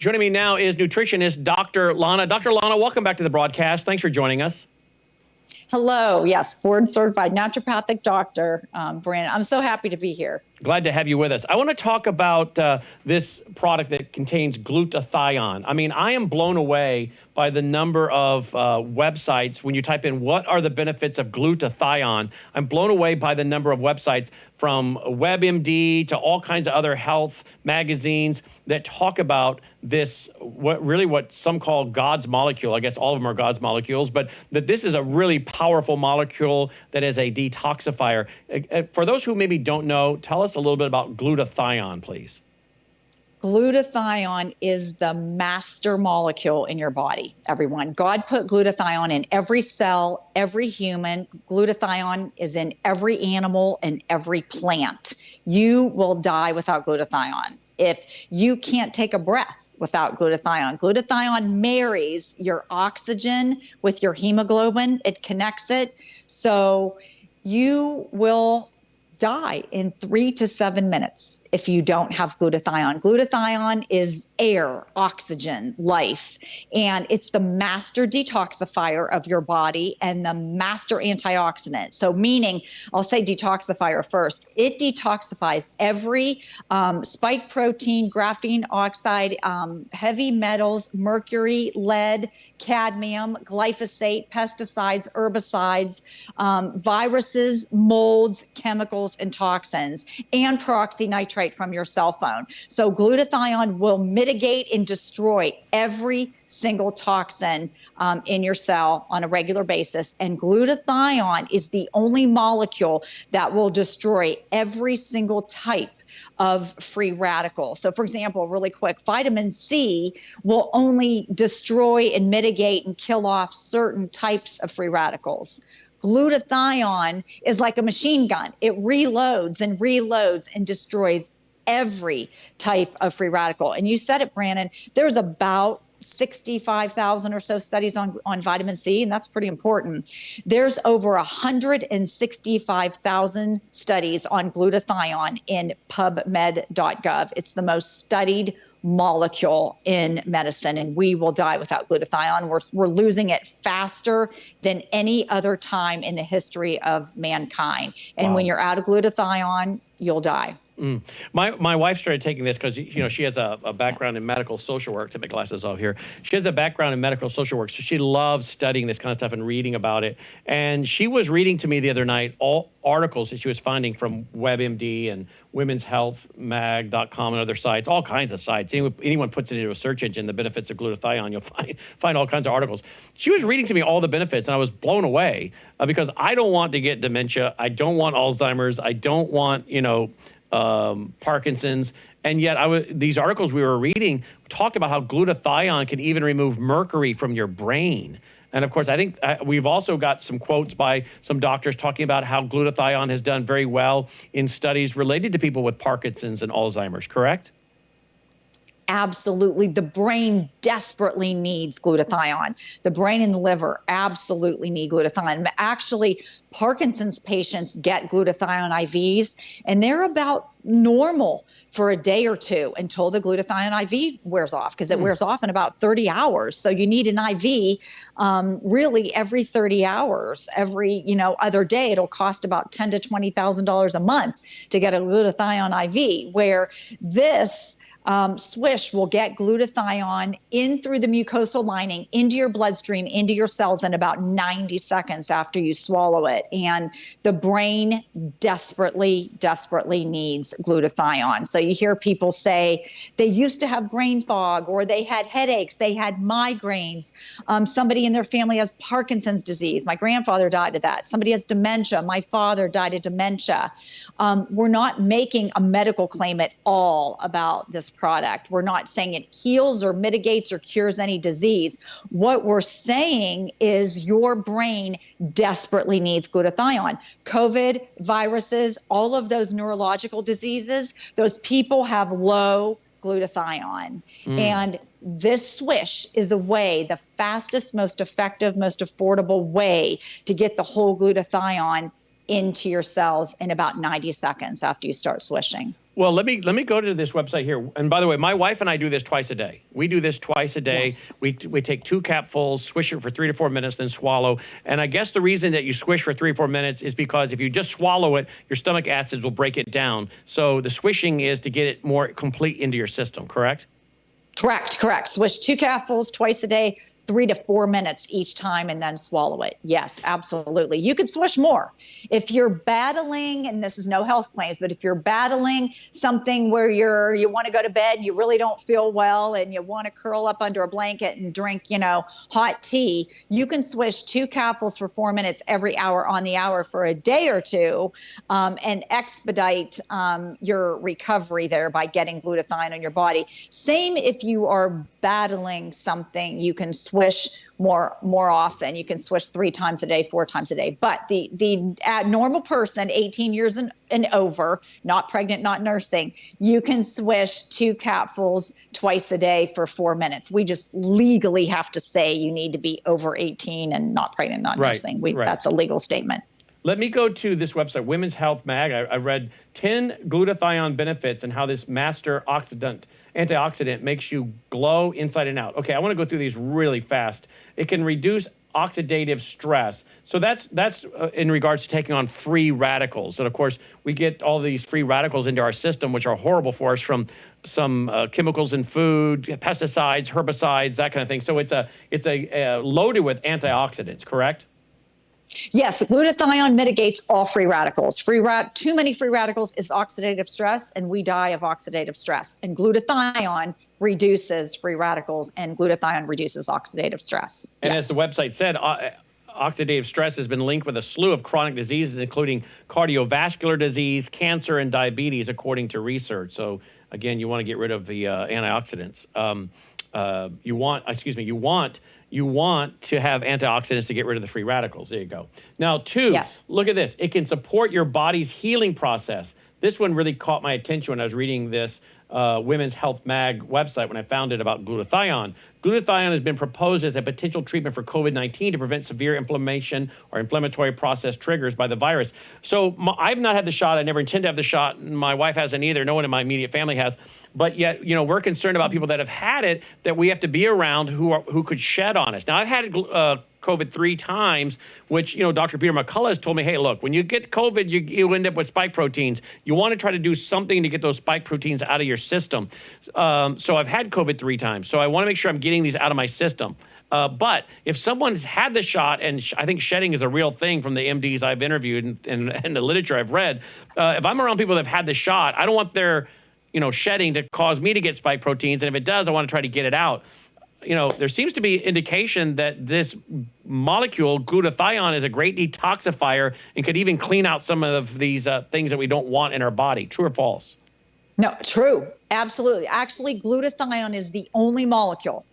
Joining me now is nutritionist Dr. Lana. Dr. Lana, welcome back to the broadcast. Thanks for joining us. Hello. Yes, board-certified naturopathic doctor, Brannon. I'm so happy to be here. Glad to have you with us. I want to talk about this product that contains glutathione. I mean, I am blown away by the number of websites when you type in what are the benefits of glutathione. I'm blown away by the number of websites from WebMD to all kinds of other health magazines that talk about this, what some call God's molecule. I guess all of them are God's molecules, but that this is a really powerful molecule that is a detoxifier. For those who maybe don't know, tell us a little bit about glutathione, please. Glutathione is the master molecule in your body, everyone. God put glutathione in every cell, every human. Glutathione is in every animal and every plant. You will die without glutathione if you can't take a breath without glutathione. Glutathione marries your oxygen with your hemoglobin. It connects it. So you will die in 3 to 7 minutes if you don't have glutathione. Glutathione is air, oxygen, life, and it's the master detoxifier of your body and the master antioxidant. So meaning, I'll say detoxifier first, it detoxifies every spike protein, graphene oxide, heavy metals, mercury, lead, cadmium, glyphosate, pesticides, herbicides, viruses, molds, chemicals, and toxins, and peroxynitrite from your cell phone. So glutathione will mitigate and destroy every single toxin in your cell on a regular basis. And glutathione is the only molecule that will destroy every single type of free radical. So for example, really quick, vitamin C will only destroy and mitigate and kill off certain types of free radicals. Glutathione is like a machine gun. It reloads and destroys every type of free radical. And you said it, Brannon, there's about 65,000 or so studies on vitamin C, and that's pretty important. There's over 165,000 studies on glutathione in PubMed.gov. It's the most studied molecule in medicine, and we will die without glutathione. We're losing it faster than any other time in the history of mankind. And when you're out of glutathione, you'll die. My wife started taking this because she has a background in medical social work. Take my glasses off here. She has a background in medical social work, so she loves studying this kind of stuff and reading about it. And she was reading to me the other night all articles that she was finding from WebMD and Women's Health Mag.com and other sites, all kinds of sites. Anyone puts it into a search engine, the benefits of glutathione, you'll find all kinds of articles. She was reading to me all the benefits, and I was blown away because I don't want to get dementia. I don't want Alzheimer's. I don't want, Parkinson's, and yet these articles we were reading talked about how glutathione can even remove mercury from your brain. And of course, I think we've also got some quotes by some doctors talking about how glutathione has done very well in studies related to people with Parkinson's and Alzheimer's, correct? Absolutely. The brain desperately needs glutathione. The brain and the liver absolutely need glutathione. Actually, Parkinson's patients get glutathione IVs, and they're about normal for a day or two until the glutathione IV wears off, because it wears off in about 30 hours. So you need an IV really every 30 hours. Every other day, it'll cost about $10,000 to $20,000 a month to get a glutathione IV, where this swish will get glutathione in through the mucosal lining, into your bloodstream, into your cells in about 90 seconds after you swallow it. And the brain desperately needs glutathione. So you hear people say they used to have brain fog, or they had headaches, they had migraines. Somebody in their family has Parkinson's disease. My grandfather died of that. Somebody has dementia. My father died of dementia. We're not making a medical claim at all about this product. We're not saying it heals or mitigates or cures any disease. What we're saying is your brain desperately needs glutathione. COVID, viruses, all of those neurological diseases, those people have low glutathione. And this swish is a way, the fastest, most effective, most affordable way to get the whole glutathione into your cells in about 90 seconds after you start swishing. Well, let me go to this website here. And by the way, my wife and I do this twice a day. We do this twice a day. Yes. We take 2 capfuls, swish it for 3 to 4 minutes, then swallow. And I guess the reason that you swish for 3 or 4 minutes is because if you just swallow it, your stomach acids will break it down. So the swishing is to get it more complete into your system, correct? Correct. Swish 2 capfuls twice a day, 3 to 4 minutes each time, and then swallow it. Yes, absolutely. You could swish more. If you're battling, and this is no health claims, but if you're battling something where you want to go to bed, you really don't feel well, and you want to curl up under a blanket and drink, hot tea, you can swish 2 capfuls for 4 minutes every hour on the hour for a day or two, and expedite your recovery there by getting glutathione on your body. Same if you are battling something, you can swish more often. You can swish 3 times a day, 4 times a day. But the normal person, 18 years and over, not pregnant, not nursing, you can swish 2 capfuls twice a day for 4 minutes. We just legally have to say you need to be over 18 and not pregnant, not nursing. That's a legal statement. Let me go to this website, Women's Health Mag. I read 10 glutathione benefits and how this master antioxidant makes you glow inside and out. Okay, I want to go through these really fast. It can reduce oxidative stress. So that's in regards to taking on free radicals. And of course, we get all these free radicals into our system, which are horrible for us from some chemicals in food, pesticides, herbicides, that kind of thing. So it's loaded with antioxidants, correct? Yes, glutathione mitigates all free radicals. Too many free radicals is oxidative stress, and we die of oxidative stress. And glutathione reduces free radicals, and glutathione reduces oxidative stress. And as the website said, oxidative stress has been linked with a slew of chronic diseases, including cardiovascular disease, cancer, and diabetes, according to research. So again, you want to get rid of the antioxidants. You want to have antioxidants to get rid of the free radicals. There you go. Now, 2, Look at this. It can support your body's healing process. This one really caught my attention when I was reading this Women's Health Mag website when I found it about glutathione. Glutathione has been proposed as a potential treatment for COVID-19 to prevent severe inflammation or inflammatory process triggers by the virus. So I've not had the shot. I never intend to have the shot. My wife hasn't either. No one in my immediate family has. But yet, we're concerned about people that have had it, that we have to be around who could shed on us. Now, I've had COVID 3 times, which, Dr. Peter McCullough has told me, hey, look, when you get COVID, you end up with spike proteins. You want to try to do something to get those spike proteins out of your system. So I've had COVID 3 times. So I want to make sure I'm getting these out of my system. But if someone's had the shot, and I think shedding is a real thing from the MDs I've interviewed and the literature I've read, if I'm around people that have had the shot, I don't want their shedding to cause me to get spike proteins. And if it does, I want to try to get it out. There seems to be indication that this molecule, glutathione, is a great detoxifier and could even clean out some of these things that we don't want in our body. True or false? No, true. Absolutely. Actually, glutathione is the only molecule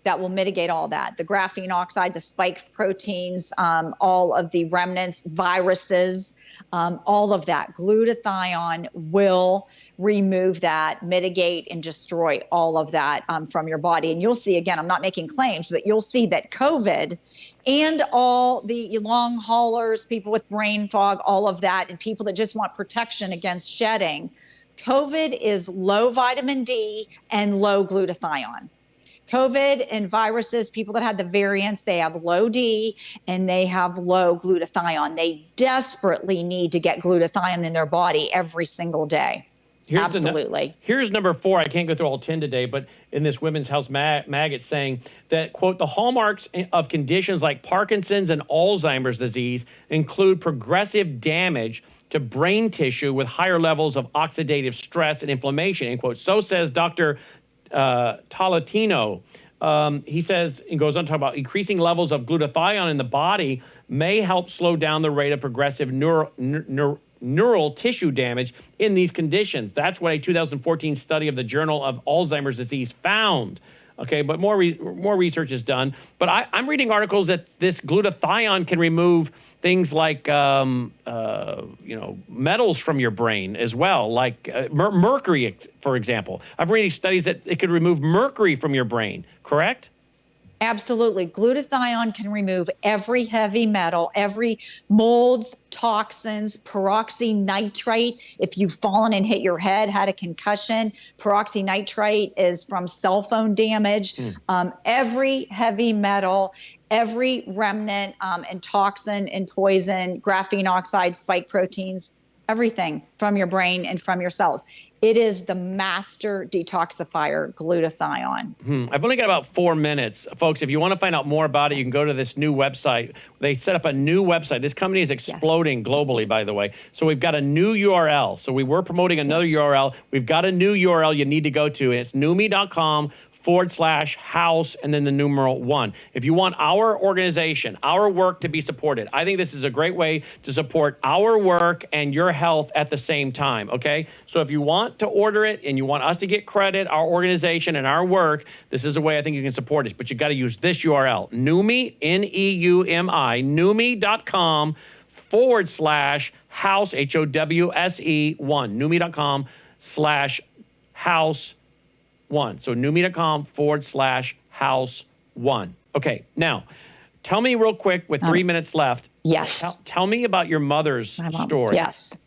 that will mitigate all that. The graphene oxide, the spike proteins, all of the remnants, viruses, all of that. Glutathione will remove that, mitigate, and destroy all of that from your body. And you'll see, again, I'm not making claims, but you'll see that COVID and all the long haulers, people with brain fog, all of that, and people that just want protection against shedding, COVID is low vitamin D and low glutathione. COVID and viruses, people that had the variants, they have low D and they have low glutathione. They desperately need to get glutathione in their body every single day. Absolutely. Here's number 4. I can't go through all 10 today, but in this Women's Health Mag, it's saying that, quote, the hallmarks of conditions like Parkinson's and Alzheimer's disease include progressive damage to brain tissue with higher levels of oxidative stress and inflammation, end quote. So says Dr. Talatino. He says, and goes on to talk about increasing levels of glutathione in the body may help slow down the rate of progressive neural tissue damage in these conditions. That's what a 2014 study of the Journal of Alzheimer's Disease found. Okay, but more research is done. But I'm reading articles that this glutathione can remove things like metals from your brain as well, like mercury, for example. I'm reading studies that it could remove mercury from your brain, correct? Absolutely. Glutathione can remove every heavy metal, every molds, toxins, peroxynitrite. If you've fallen and hit your head, had a concussion, peroxynitrite is from cell phone damage. Every heavy metal, every remnant and toxin and poison, graphene oxide, spike proteins, everything from your brain and from your cells. It is the master detoxifier, glutathione. I've only got about 4 minutes. Folks, if you want to find out more about it, you can go to this new website. They set up a new website. This company is exploding globally, by the way. So we've got a new URL. So we were promoting another URL. We've got a new URL you need to go to. It's Neumi.com/house and then the numeral 1. If you want our organization, our work to be supported, I think this is a great way to support our work and your health at the same time, okay? So if you want to order it and you want us to get credit, our organization and our work, this is a way I think you can support us. But you got to use this URL, Neumi, Neumi, Neumi.com/house, HOWSE 1, Neumi.com/house 1. So Neumi.com/house1. Okay, now tell me real quick with 3 minutes left. Yes. Tell me about your mother's story. Yes.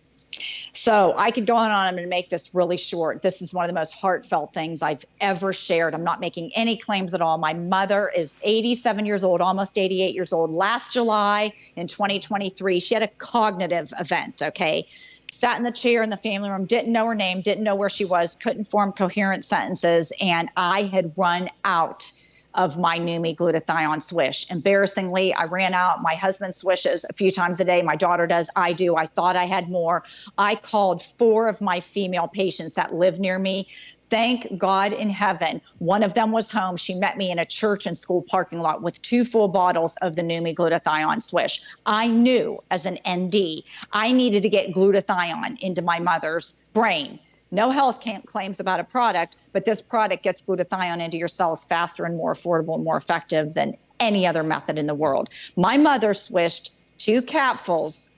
So I could go on. I'm going to make this really short. This is one of the most heartfelt things I've ever shared. I'm not making any claims at all. My mother is 87 years old, almost 88 years old. Last July in 2023, she had a cognitive event, okay? Sat in the chair in the family room, didn't know her name, didn't know where she was, couldn't form coherent sentences, and I had run out of my Neumi glutathione swish. Embarrassingly, I ran out. My husband swishes a few times a day. My daughter does. I do. I thought I had more. I called 4 of my female patients that live near me. Thank God in heaven, one of them was home. She met me in a church and school parking lot with 2 full bottles of the Neumi glutathione swish. I knew as an ND, I needed to get glutathione into my mother's brain. No health claims about a product, but this product gets glutathione into your cells faster and more affordable and more effective than any other method in the world. My mother swished 2 capfuls,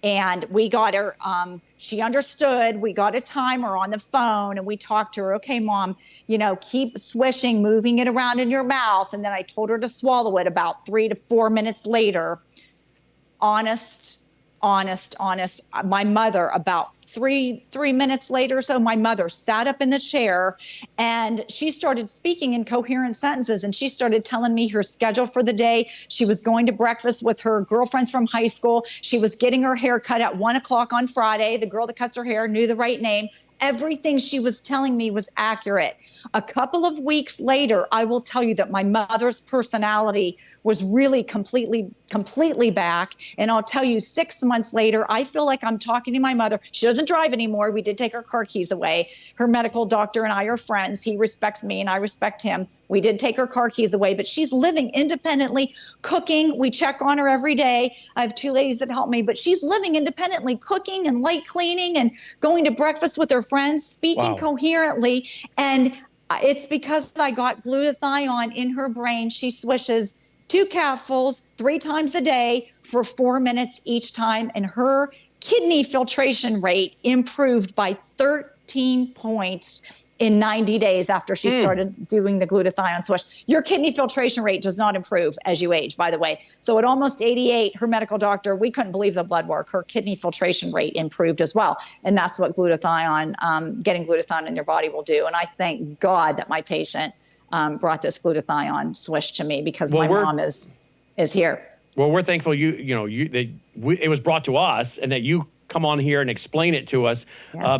and we got her, she understood. We got a timer on the phone, and we talked to her. Okay, Mom, keep swishing, moving it around in your mouth. And then I told her to swallow it about 3 to 4 minutes later. Honest. My mother, about three minutes later, so my mother sat up in the chair and she started speaking in coherent sentences, and she started telling me her schedule for the day. She was going to breakfast with her girlfriends from high school. She was getting her hair cut at 1 o'clock on Friday. The girl that cuts her hair knew the right name. Everything she was telling me was accurate. A couple of weeks later, I will tell you that my mother's personality was really completely back. And I'll tell you, 6 months later, I feel like I'm talking to my mother. She doesn't drive anymore. We did take her car keys away. Her medical doctor and I are friends. He respects me and I respect him. We did take her car keys away, but she's living independently, cooking. We check on her every day. I have 2 ladies that help me, but she's living independently, cooking and light cleaning and going to breakfast with her friends, speaking coherently. And it's because I got glutathione in her brain. She swishes 2 capfuls 3 times a day for 4 minutes each time. And her kidney filtration rate improved by 13 points in 90 days after she started doing the glutathione swish. Your kidney filtration rate does not improve as you age, by the way. So at almost 88, her medical doctor, we couldn't believe the blood work. Her kidney filtration rate improved as well. And that's what glutathione, getting glutathione in your body will do. And I thank God that my patient brought this glutathione swish to me, because my mom is here. Well, we're thankful it was brought to us, and that you come on here and explain it to us,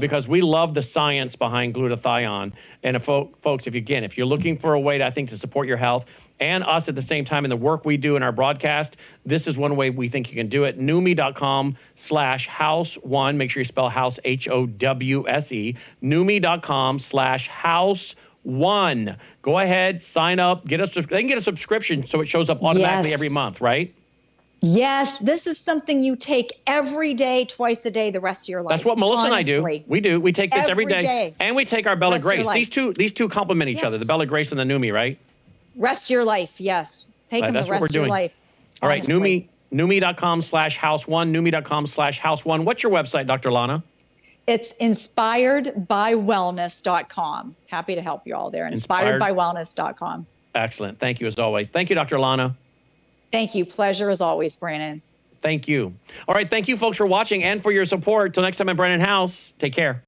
because we love the science behind glutathione. And folks, if you're looking for a way to support your health and us at the same time in the work we do in our broadcast, this is one way we think you can do it. Neumi.com/house1. Make sure you spell house HOWSE. Neumi.com/house1. Go ahead, sign up, they can get a subscription so it shows up automatically every month, right? Yes, this is something you take every day, twice a day, the rest of your life. That's what Melissa and I do. We do. We take this every day. And we take our Bella Grace. These two complement each other, the Bella Grace and the Neumi, right? Rest of your life, yes. Take them the rest of your life. All right, Neumi.com/house1, Neumi.com/house1. What's your website, Dr. Lana? It's inspiredbywellness.com. Happy to help you all there. Inspiredbywellness.com. Excellent. Thank you as always. Thank you, Dr. Lana. Thank you. Pleasure as always, Brannon. Thank you. All right. Thank you, folks, for watching and for your support. Till next time, I'm Brannon Howse. Take care.